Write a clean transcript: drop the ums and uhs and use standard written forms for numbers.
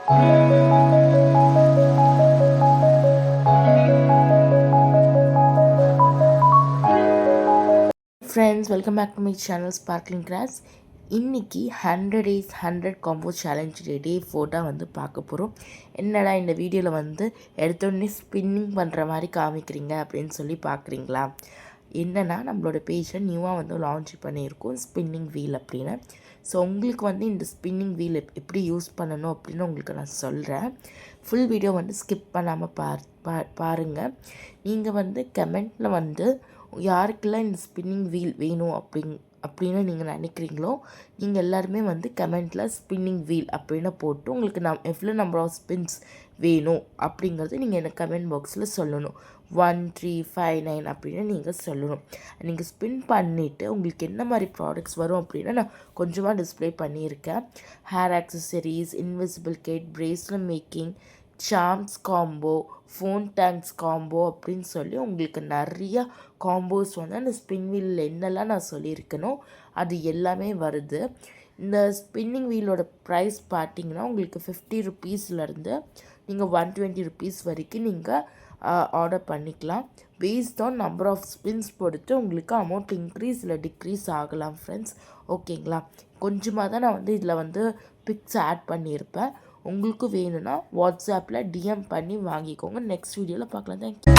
Friends, welcome back to my channel Sparkling Crafts. இன்றைக்கி 100 days 100 combo challenge டே 4 தான் வந்து பார்க்க போகிறோம். என்னடா இந்த வீடியோவில் வந்து எடுத்தோடனே ஸ்பின்னிங் பண்ணுற மாதிரி காமிக்கிறீங்க அப்படின்னு சொல்லி பார்க்குறீங்களா? என்னென்னா, நம்மளோட பேஜை நியூவாக வந்து லான்ச் பண்ணியிருக்கோம் ஸ்பின்னிங் வீல் அப்படின்னு. ஸோ உங்களுக்கு வந்து இந்த ஸ்பின்னிங் வீல் எப்படி யூஸ் பண்ணணும் அப்படின்னு உங்களுக்கு நான் சொல்கிறேன். ஃபுல் வீடியோ வந்து ஸ்கிப் பண்ணாமல் பாருங்கள். நீங்கள் வந்து கமெண்ட்டில் வந்து யாருக்கெல்லாம் இந்த ஸ்பின்னிங் வீல் வேணும் அப்படின்னு நீங்கள் நினைக்கிறீங்களோ, நீங்கள் எல்லாருமே வந்து கமெண்ட்டில் ஸ்பின்னிங் வீல் அப்படின்னு போட்டு உங்களுக்கு எவ்வளோ நம்பர் ஆஃப் ஸ்பின்ஸ் வேணும் அப்படிங்கிறது நீங்கள் எனக்கு கமெண்ட் பாக்ஸில் சொல்லணும். 1 3 5 9 அப்படின்னு நீங்கள் சொல்லணும். நீங்கள் ஸ்பின் பண்ணிவிட்டு உங்களுக்கு என்ன மாதிரி ப்ராடக்ட்ஸ் வரும் அப்படின்னா நான் கொஞ்சமாக டிஸ்பிளே பண்ணியிருக்கேன். Hair accessories, invisible kit, bracelet making, charms combo, phone tanks combo அப்படின்னு சொல்லி உங்களுக்கு நிறையா காம்போஸ் வந்து அந்த ஸ்பின் வீலில் என்னெல்லாம் நான் சொல்லியிருக்கேனோ அது எல்லாமே வருது. இந்த ஸ்பின்னிங் வீலோட ப்ரைஸ் பார்த்திங்கன்னா உங்களுக்கு 50 rupeesலேருந்து நீங்கள் 120 rupees வரைக்கும் நீங்கள் ஆர்டர் பண்ணிக்கலாம். Based on number of spins பொறுத்து உங்களுக்கு அமௌண்ட் இன்க்ரீஸ் இல்லை டிக்ரீஸ் ஆகலாம் ஃப்ரெண்ட்ஸ். ஓகேங்களா? கொஞ்சமாக தான் நான் வந்து இதில் வந்து பிக்ஸ் ஆட் பண்ணியிருப்பேன். உங்களுக்கு வேணும்னா வாட்ஸ்அப்பில் டிஎம் பண்ணி வாங்கிக்கோங்க. நெக்ஸ்ட் வீடியோவில் பார்க்கலாம். தேங்க்யூ.